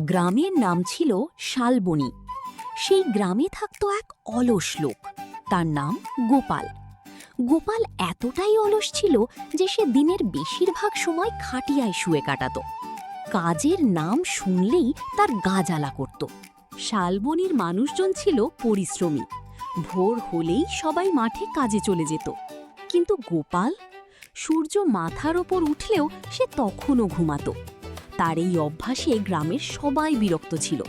গ্রামের নাম ছিল শালবনী। সেই গ্রামে থাকত এক অলস লোক, তার নাম গোপাল। গোপাল এতটাই অলস ছিল যে সে দিনের বেশিরভাগ সময় খাটিয়ায় শুয়ে কাটাত। কাজের নাম শুনলেই তার গা জ্বালা করত। শালবনীর মানুষজন ছিল পরিশ্রমী, ভোর হলেই সবাই মাঠে কাজে চলে যেত। কিন্তু গোপাল, সূর্য মাথার ওপর উঠলেও সে তখনও ঘুমাত। তার এই অভ্যাসে গ্রামের সবাই বিরক্ত ছিল,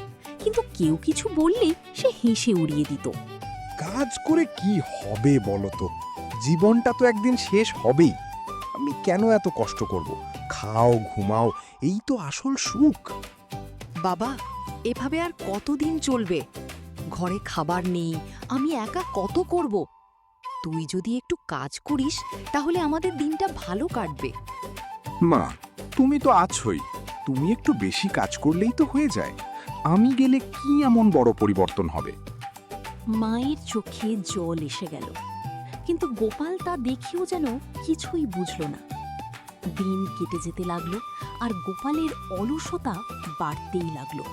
কিন্তু কেউ কিছু বললে সে হেসে উড়িয়ে দিত। কাজ করে কি হবে বলো তো? জীবনটা তো একদিন শেষ হবেই। আমি কেন এত কষ্ট করব? খাও, ঘুমাও, এই তো আসল সুখ। বাবা, এভাবে আর কতদিন চলবে? ঘরে খাবার নেই, আমি একা কত করব? তুই যদি একটু কাজ করিস তাহলে আমাদের দিনটা ভালো কাটবে। মা, তুমি তো আছোই। তুমি একটু বেশি কাজ করলেই তো হয়ে যায়। আমি গেলে কি এমন বড় পরিবর্তন হবে? মায়ের চোখে জল এসে গেল, কিন্তু গোপাল তা দেখেও যেন কিছুই বুঝল না। দিন কেটে যেতে লাগলো, আর গোপালের অলসতা বাড়তেই লাগলো।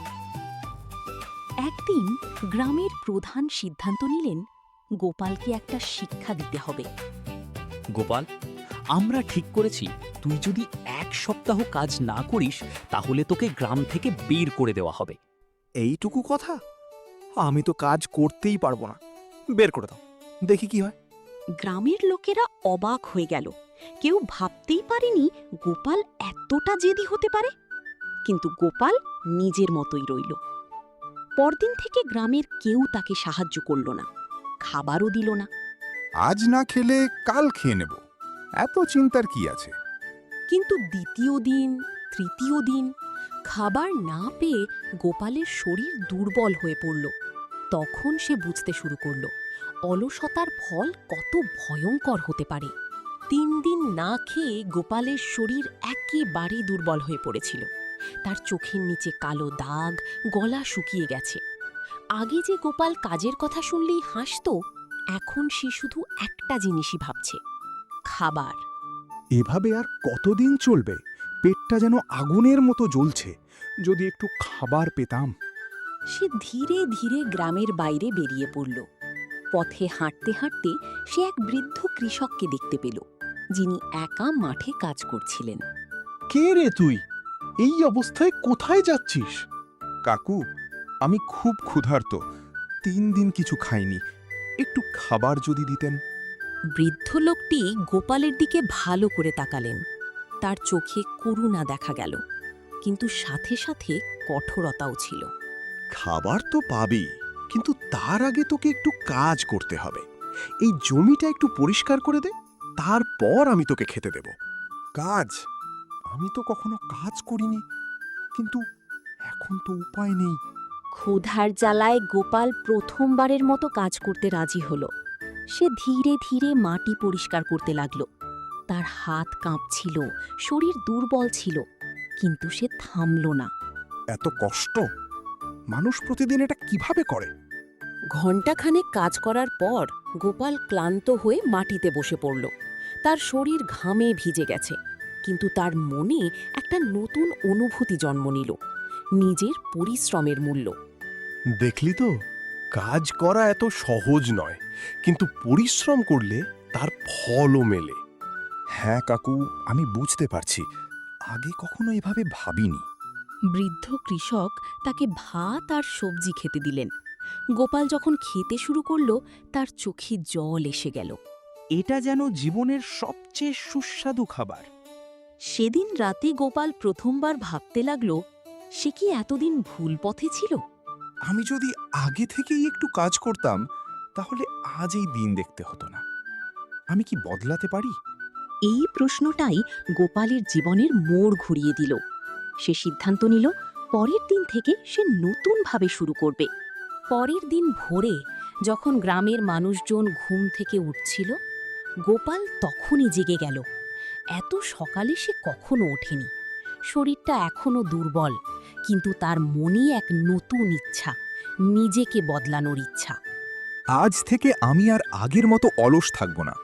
একদিন গ্রামের প্রধান সিদ্ধান্ত নিলেন গোপালকে একটা শিক্ষা দিতে হবে। গোপাল, আমরা ঠিক করেছি তুই যদি 1 সপ্তাহ কাজ না করিস তাহলে তোকে গ্রাম থেকে বের করে দেওয়া হবে। এইটুকু কথা? আমি তো কাজ করতেই পারবো না। বের করে দাও, দেখি কি হয়। গ্রামের লোকেরা অবাক হয়ে গেল। কেউ ভাবতেই পারেনি গোপাল এতটা জেদি হতে পারে। কিন্তু গোপাল নিজের মতোই রইল। পরদিন থেকে গ্রামের কেউ তাকে সাহায্য করল না, খাবারও দিল না। আজ না খেলে কাল খেয়ে নেব, এত চিন্তার কি আছে? কিন্তু দ্বিতীয় দিন, তৃতীয় দিন খাবার না পেয়ে গোপালের শরীর দুর্বল হয়ে পড়ল। তখন সে বুঝতে শুরু করল অলসতার ফল কত ভয়ঙ্কর হতে পারে। 3 দিন না খেয়ে গোপালের শরীর একেবারে দুর্বল হয়ে পড়েছিল। তার চোখের নিচে কালো দাগ, গলা শুকিয়ে গেছে। আগে যে গোপাল কাজের কথা শুনলেই হাসত, এখন সে শুধু একটা জিনিসই ভাবছে, খাবার। এভাবে আর কতদিন চলবে? পেটটা যেন আগুনের মতো জ্বলছে। যদি একটু খাবার পেতাম। সে ধীরে ধীরে গ্রামের বাইরে বেরিয়ে পড়ল। পথে হাঁটতে হাঁটতে সে এক বৃদ্ধ কৃষককে দেখতে পেল, যিনি একা মাঠে কাজ করছিলেন। কে রে তুই? এই অবস্থায় কোথায় যাচ্ছিস? কাকু, আমি খুব ক্ষুধার্ত। 3 দিন কিছু খাইনি। একটু খাবার যদি দিতেন। বৃদ্ধ লোকটি গোপালের দিকে ভালো করে তাকালেন। তার চোখে করুণা দেখা গেল, কিন্তু সাথে সাথে কঠোরতাও ছিল। খাবার তো পাবি, কিন্তু তার আগে তোকে একটু কাজ করতে হবে। এই জমিটা একটু পরিষ্কার করে দে, তারপর আমি তোকে খেতে দেব। কাজ? আমি তো কখনো কাজ করিনি, কিন্তু এখন তো উপায় নেই। ক্ষুধার জ্বালায় গোপাল প্রথমবারের মতো কাজ করতে রাজি হল। সে ধীরে ধীরে মাটি পরিষ্কার করতে লাগল। তার হাত কাঁপছিল, শরীর দুর্বল ছিল, কিন্তু সে থামল না। এত কষ্ট মানুষ প্রতিদিন এটা কিভাবে করে? ঘণ্টাখানেক কাজ করার পর গোপাল ক্লান্ত হয়ে মাটিতে বসে পড়ল। তার শরীর ঘামে ভিজে গেছে, কিন্তু তার মনে একটা নতুন অনুভূতি জন্ম নিল, নিজের পরিশ্রমের মূল্য। দেখলি তো, কাজ করা এত সহজ নয়, কিন্তু পরিশ্রম করলে তার ফলও মেলে। হ্যাঁ কাকু, আমি বুঝতে পারছি। আগে কখনো এভাবে ভাবিনি। বৃদ্ধ কৃষক তাকে ভাত আর সবজি খেতে দিলেন। গোপাল যখন খেতে শুরু করল, তার চোখে জল এসে গেল। এটা যেন জীবনের সবচেয়ে সুস্বাদু খাবার। সেদিন রাতে গোপাল প্রথমবার ভাবতে লাগল, সে কি এতদিন ভুল পথে ছিল? আমি যদি আগে থেকেই একটু কাজ করতাম, তাহলে আজ এই দিন দেখতে হতো না। আমি কি বদলাতে পারি? এই প্রশ্নটাই গোপালের জীবনের মোড় ঘুরিয়ে দিল। সে সিদ্ধান্ত নিল, পরের দিন থেকে সে নতুনভাবে শুরু করবে। পরের দিন ভোরে যখন গ্রামের মানুষজন ঘুম থেকে উঠছিল, গোপাল তখনই জেগে গেল। এত সকালে সে কখনো ওঠেনি। শরীরটা এখনো দুর্বল, কিন্তু তার মনে এক নতুন ইচ্ছা, নিজেকে বদলানোর ইচ্ছা। আজ থেকে আমি আর আগের মতো অলস থাকব না।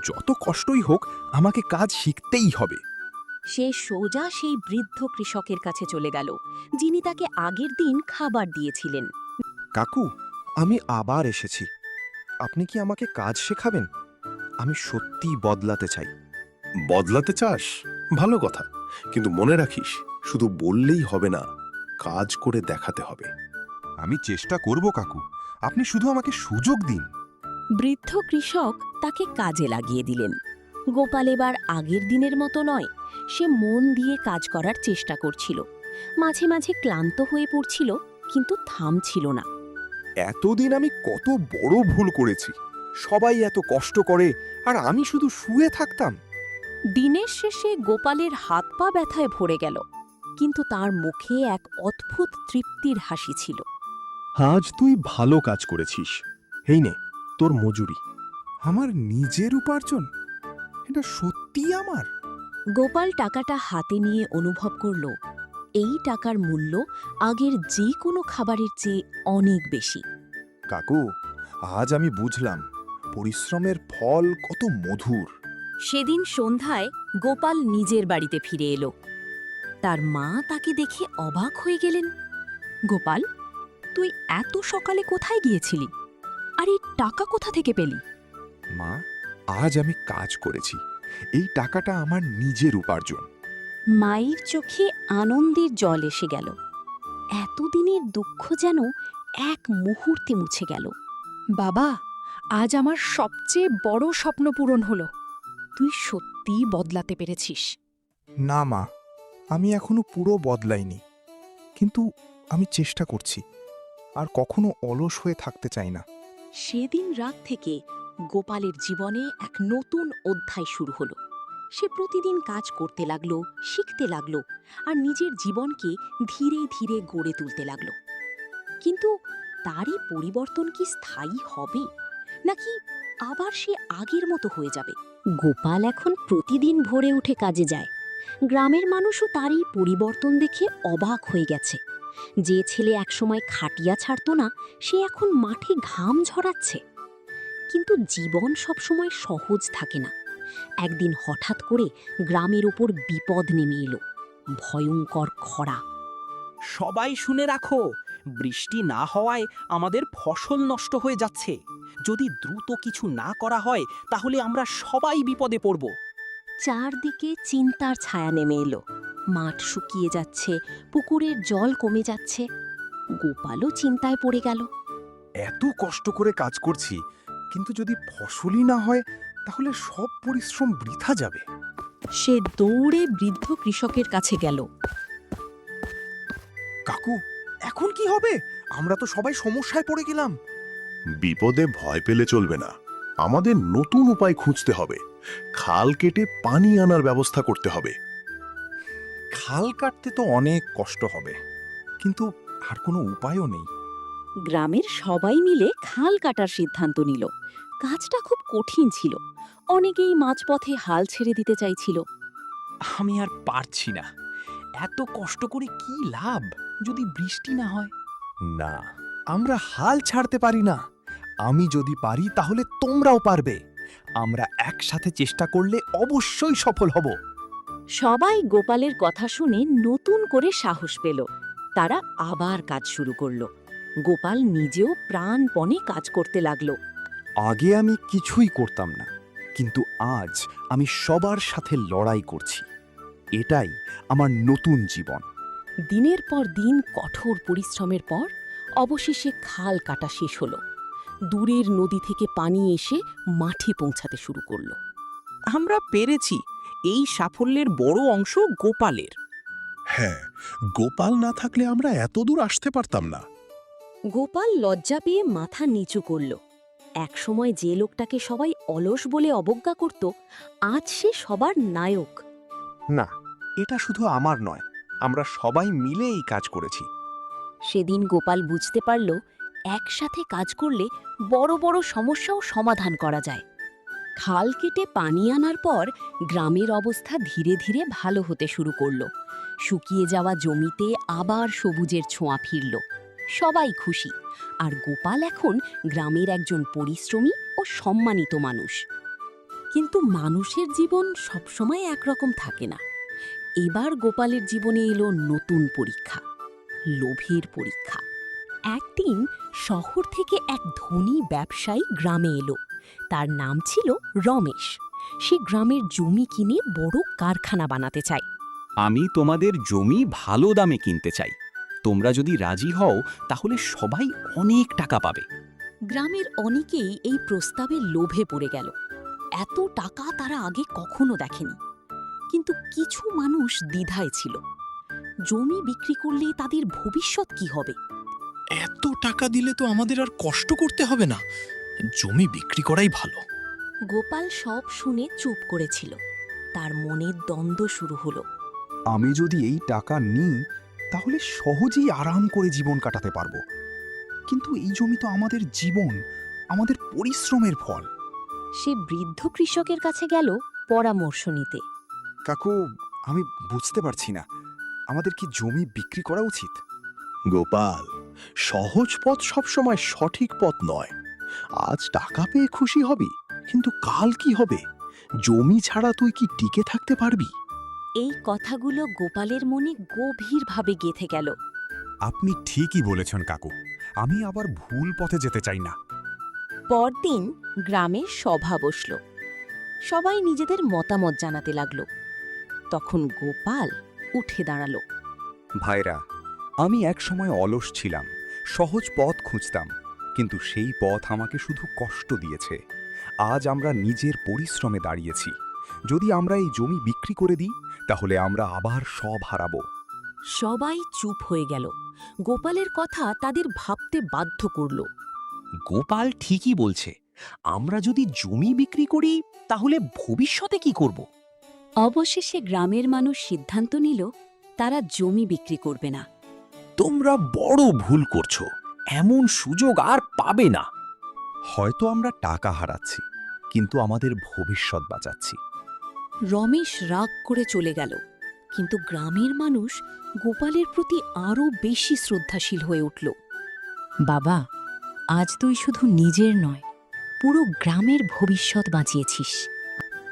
যত কষ্টই হোক, আমাকে কাজ শিখতেই হবে। সে সোজা সেই বৃদ্ধ কৃষকের কাছে চলে গেল, যিনি তাকে আগের দিন খাবার দিয়েছিলেন। কাকু, আমি আবার এসেছি। আপনি কি আমাকে কাজ শেখাবেন? আমি সত্যিই বদলাতে চাই। বদলাতে চাস? ভালো কথা, কিন্তু মনে রাখিস, শুধু বললেই হবে না, কাজ করে দেখাতে হবে। আমি চেষ্টা করব কাকু, আপনি শুধু আমাকে সুযোগ দিন। বৃদ্ধ কৃষক তাকে কাজে লাগিয়ে দিলেন। গোপাল এবার আগের দিনের মতো নয়, সে মন দিয়ে কাজ করার চেষ্টা করছিল। মাঝে মাঝে ক্লান্ত হয়ে পড়ছিল, কিন্তু থামছিল না। এতদিন আমি কত বড় ভুল করেছি। সবাই এত কষ্ট করে আর আমি শুধু শুয়ে থাকতাম। দিনের শেষে গোপালের হাত পা ব্যথায় ভরে গেল, কিন্তু তার মুখে এক অদ্ভুত তৃপ্তির হাসি ছিল। আজ তুই ভালো কাজ করেছিস। এই নে তোর মজুরি। আমার নিজের উপার্জন? এটা সত্যিই আমার? গোপাল টাকাটা হাতে নিয়ে অনুভব করল, এই টাকার মূল্য আগের যে কোনো খাবারের চেয়ে অনেক বেশি। কাকু, আজ আমি বুঝলাম পরিশ্রমের ফল কত মধুর। সেদিন সন্ধ্যায় গোপাল নিজের বাড়িতে ফিরে এলো। তার মা তাকে দেখে অবাক হয়ে গেলেন। গোপাল, তুই এত সকালে কোথায় গিয়েছিলি? আর এই টাকা কোথা থেকে পেলি? মা, আজ আমি কাজ করেছি। এই টাকাটা আমার নিজের উপার্জন। মায়ের চোখে আনন্দের জল এসে গেল। এতদিনের দুঃখ যেন এক মুহূর্তে মুছে গেল। বাবা, আজ আমার সবচেয়ে বড় স্বপ্ন পূরণ হলো। তুই সত্যিই বদলাতে পেরেছিস। না মা, আমি এখনো পুরো বদলাইনি, কিন্তু আমি চেষ্টা করছি। আর কখনো অলস হয়ে থাকতে চাই না। সেদিন রাত থেকে গোপালের জীবনে এক নতুন অধ্যায় শুরু হলো। সে প্রতিদিন কাজ করতে লাগলো, শিখতে লাগলো, আর নিজের জীবনকে ধীরে ধীরে গড়ে তুলতে লাগলো। কিন্তু তারই পরিবর্তন কি স্থায়ী হবে, নাকি আবার সে আগের মতো হয়ে যাবে? গোপাল এখন প্রতিদিন ভোরে উঠে কাজে যায়। গ্রামের মানুষও তার এই পরিবর্তন দেখে অবাক হয়ে গেছে। যে ছেলে একসময় খাটিয়া ছাড়ত না, সে এখন মাঠে ঘাম ঝরাচ্ছে। কিন্তু জীবন সবসময় সহজ থাকে না। একদিন হঠাৎ করে গ্রামের ওপর বিপদ নেমে এলো, ভয়ঙ্কর খরা। সবাই শুনে রাখো, বৃষ্টি না হওয়ায় আমাদের ফসল নষ্ট হয়ে যাচ্ছে। যদি দ্রুত কিছু না করা হয়, তাহলে আমরা সবাই বিপদে পড়ব। চারদিকে চিন্তার ছায়া নেমে এলো। মাঠ শুকিয়ে যাচ্ছে, পুকুরের জল কমে যাচ্ছে। গোপালও চিন্তায় পড়ে গেল। এত কষ্ট করে কাজ করছি, কিন্তু যদি ফসলই না হয় তাহলে সব পরিশ্রম বৃথা যাবে। সে দৌড়ে বৃদ্ধ কৃষকের কাছে গেল। কাকু, এখন কি হবে? আমরা তো সবাই সমস্যায় পড়ে গেলাম। বিপদে ভয় পেলে চলবে না, আমাদের নতুন উপায় খুঁজতে হবে। খাল কেটে পানি আনার ব্যবস্থা করতে হবে। খাল কাটতে তো অনেক কষ্ট হবে, কিন্তু আর কোনো উপায়ও নেই। গ্রামের সবাই মিলে খাল কাটার সিদ্ধান্ত নিল। কাজটা খুব কঠিন ছিল। অনেকেই মাঝপথে হাল ছেড়ে দিতে চাইছিল। আমি আর পারছি না। এত কষ্ট করে কি লাভ যদি বৃষ্টি না হয়? না, আমরা হাল ছাড়তে পারি না। আমি যদি পারি তাহলে তোমরাও পারবে। আমরা একসাথে চেষ্টা করলে অবশ্যই সফল হব। সবাই গোপালের কথা শুনে নতুন করে সাহস পেল। তারা আবার কাজ শুরু করল। গোপাল নিজেও প্রাণপণে কাজ করতে লাগলো। আগে আমি কিছুই করতাম না, কিন্তু আজ আমি সবার সাথে লড়াই করছি। এটাই আমার নতুন জীবন। দিনের পর দিন কঠোর পরিশ্রমের পর অবশেষে খাল কাটা শেষ হলো। দূরের নদী থেকে পানি এসে মাঠে পৌঁছাতে শুরু করলো। আমরা পেরেছি। এই সাফল্যের বড় অংশ গোপালের। হ্যাঁ, গোপাল না থাকলে আমরা এত দূর আসতে পারতাম না। গোপাল লজ্জা পেয়ে মাথা নিচু করল। একসময় যে লোকটাকে সবাই অলস বলে অবজ্ঞা করত, আজ সে সবার নায়ক। না, এটা শুধু আমার নয়, আমরা সবাই মিলে এই কাজ করেছি। সেদিন গোপাল বুঝতে পারল, একসাথে কাজ করলে বড় বড় সমস্যাও সমাধান করা যায়। খাল কেটে পানি আনার পর গ্রামের অবস্থা ধীরে ধীরে ভালো হতে শুরু করল। শুকিয়ে যাওয়া জমিতে আবার সবুজের ছোঁয়া ফিরল। সবাই খুশি, আর গোপাল এখন গ্রামের একজন পরিশ্রমী ও সম্মানিত মানুষ। কিন্তু মানুষের জীবন সবসময় একরকম থাকে না। এবার গোপালের জীবনে এলো নতুন পরীক্ষা, লোভের পরীক্ষা। একদিন শহর থেকে এক ধনী ব্যবসায়ী গ্রামে এলো। তার নাম ছিল রমেশ। সে গ্রামের জমি কিনে বড় কারখানা বানাতে চায়। আমি তোমাদের জমি ভালো দামে কিনতে চাই। তোমরা যদি রাজি হও তাহলে সবাই অনেক টাকা পাবে। গ্রামের অনেকেই এই প্রস্তাবে লোভে পড়ে গেল। এত টাকা তারা আগে কখনো দেখেনি। কিন্তু কিছু মানুষ দ্বিধায় ছিল। জমি বিক্রি করলে তাদের ভবিষ্যৎ কি হবে? এত টাকা দিলে তো আমাদের আর কষ্ট করতে হবে না, জমি বিক্রি করাই ভালো। গোপাল সব শুনে চুপ করেছিল। তার মনে দ্বন্দ্ব শুরু হলো। আমি যদি এই টাকা নিই তাহলে সহজেই আরাম করে জীবন কাটাতে পারবো, কিন্তু এই জমি তো আমাদের জীবন, আমাদের পরিশ্রমের ফল। সে বৃদ্ধ কৃষকের কাছে গেল পরামর্শ নিতে। কাকু, আমি বুঝতে পারছি না, আমাদের কি জমি বিক্রি করা উচিত? গোপাল, সহজ পথ সবসময় সঠিক পথ নয়। আজ টাকা পেয়ে খুশি হবি, কিন্তু কাল কি হবে? জমি ছাড়া তুই কি টিকে থাকতে পারবি? এই কথাগুলো গোপালের মনে গভীরভাবে গেঁথে গেল। আপনি ঠিকই বলেছেন কাকু, আমি আবার ভুল পথে যেতে চাই না। পরদিন গ্রামে সভা বসল। সবাই নিজেদের মতামত জানাতে লাগল। তখন গোপাল উঠে দাঁড়ালো। ভাইরা, আমি একসময় অলস ছিলাম, সহজ পথ খুঁজতাম, কিন্তু সেই পথ আমাকে শুধু কষ্ট দিয়েছে। আজ আমরা নিজের পরিশ্রমে দাঁড়িয়েছি। যদি আমরা এই জমি বিক্রি করে দিই তাহলে আমরা আবার সব হারাবো। সবাই চুপ হয়ে গেল। গোপালের কথা তাদের ভাবতে বাধ্য করল। গোপাল ঠিকই বলছে। আমরা যদি জমি বিক্রি করি তাহলে ভবিষ্যতে কি করব? অবশেষে গ্রামের মানুষ সিদ্ধান্ত নিল তারা জমি বিক্রি করবে না। তোমরা বড় ভুল করছো, এমন সুযোগ আর পাবে না। হয়তো আমরা টাকা হারাচ্ছি, কিন্তু আমাদের ভবিষ্যৎ বাঁচাচ্ছি। রমেশ রাগ করে চলে গেল। কিন্তু গ্রামের মানুষ গোপালের প্রতি আরও বেশি শ্রদ্ধাশীল হয়ে উঠল। বাবা, আজ তুই শুধু নিজের নয়, পুরো গ্রামের ভবিষ্যৎ বাঁচিয়েছিস।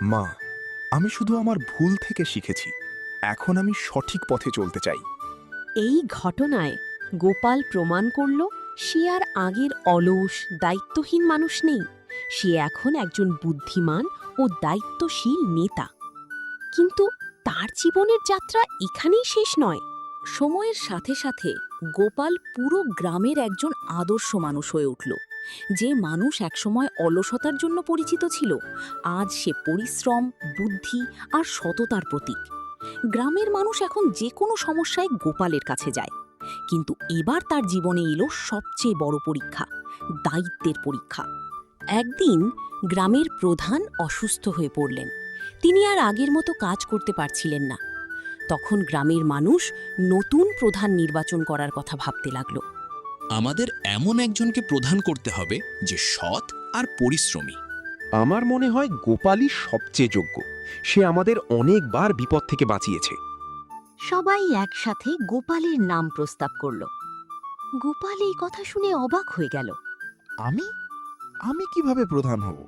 মা, আমি শুধু আমার ভুল থেকে শিখেছি। এখন আমি সঠিক পথে চলতে চাই। এই ঘটনায় গোপাল প্রমাণ করল সে আর আগের অলস, দায়িত্বহীন মানুষ নেই। সে এখন একজন বুদ্ধিমান ও দায়িত্বশীল নেতা। কিন্তু তার জীবনের যাত্রা এখানেই শেষ নয়। সময়ের সাথে সাথে গোপাল পুরো গ্রামের একজন আদর্শ মানুষ হয়ে উঠল। যে মানুষ একসময় অলসতার জন্য পরিচিত ছিল, আজ সে পরিশ্রম, বুদ্ধি আর সততার প্রতীক। গ্রামের মানুষ এখন যে কোনো সমস্যায় গোপালের কাছে যায়। কিন্তু এবার তার জীবনে এলো সবচেয়ে বড় পরীক্ষা, দায়িত্বের পরীক্ষা। একদিন গ্রামের প্রধান অসুস্থ হয়ে পড়লেন। তিনি আর আগের মতো কাজ করতে পারছিলেন না। তখন গ্রামের মানুষ নতুন প্রধান নির্বাচন করার কথা ভাবতে লাগল। আমাদের এমন একজনকে প্রধান করতে হবে যে সৎ আর পরিশ্রমী। আমার মনে হয় গোপালই সবচেয়ে যোগ্য। সে আমাদের অনেকবার বিপদ থেকে বাঁচিয়েছে। সবাই একসাথে গোপালের নাম প্রস্তাব করল। গোপাল এই কথা শুনে অবাক হয়ে গেল। আমি আমি কিভাবে প্রধান হব?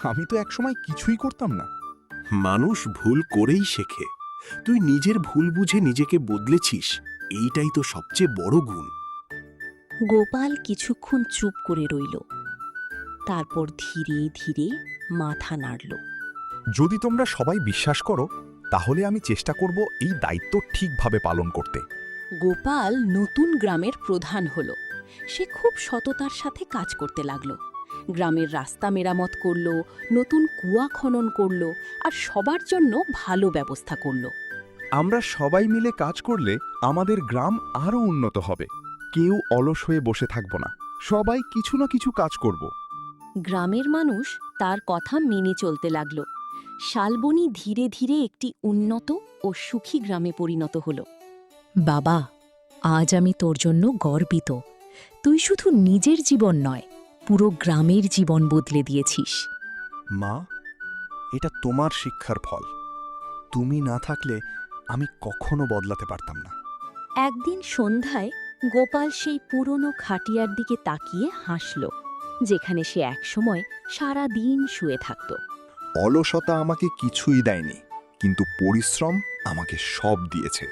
আমি তো একসময় কিছুই করতাম না। মানুষ ভুল করেই শেখে। তুই নিজের ভুল বুঝে নিজেকে বদলেছিস, এইটাই তো সবচেয়ে বড় গুণ। গোপাল কিছুক্ষণ চুপ করে রইল। তারপর ধীরে ধীরে মাথা নাড়ল। যদি তোমরা সবাই বিশ্বাস করো তাহলে আমি চেষ্টা করব এই দায়িত্ব ঠিকভাবে পালন করতে। গোপাল নতুন গ্রামের প্রধান হল। সে খুব সততার সাথে কাজ করতে লাগল। গ্রামের রাস্তা মেরামত করল, নতুন কুয়া খনন করল আর সবার জন্য ভালো ব্যবস্থা করল। আমরা সবাই মিলে কাজ করলে আমাদের গ্রাম আরও উন্নত হবে। কেউ অলস হয়ে বসে থাকব না, সবাই কিছু না কিছু কাজ করব। গ্রামের মানুষ তার কথা মেনে চলতে লাগল। শালবনী ধীরে ধীরে একটি উন্নত ও সুখী গ্রামে পরিণত হল। বাবা, আজ আমি তোর জন্য গর্বিত। তুই শুধু নিজের জীবন নয়, পুরো গ্রামের জীবন বদলে দিয়েছিস। মা, এটা তোমার শিক্ষার ফল। তুমি না থাকলে আমি কখনো বদলাতে পারতাম না। একদিন সন্ধ্যায় গোপাল সেই পুরনো খাটিয়ার দিকে তাকিয়ে হাসল, যেখানে সে একসময় সারা দিন শুয়ে থাকত। অলসতা আমাকে কিছুই দেয়নি, কিন্তু পরিশ্রম আমাকে সব দিয়েছে,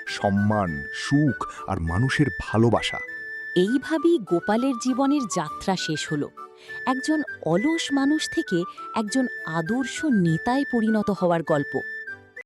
সম্মান, সুখ আর মানুষের ভালোবাসা। এইভাবেই গোপালের জীবনের যাত্রা শেষ হলো, একজন অলস মানুষ থেকে একজন আদর্শ নেতায় পরিণত হওয়ার গল্প।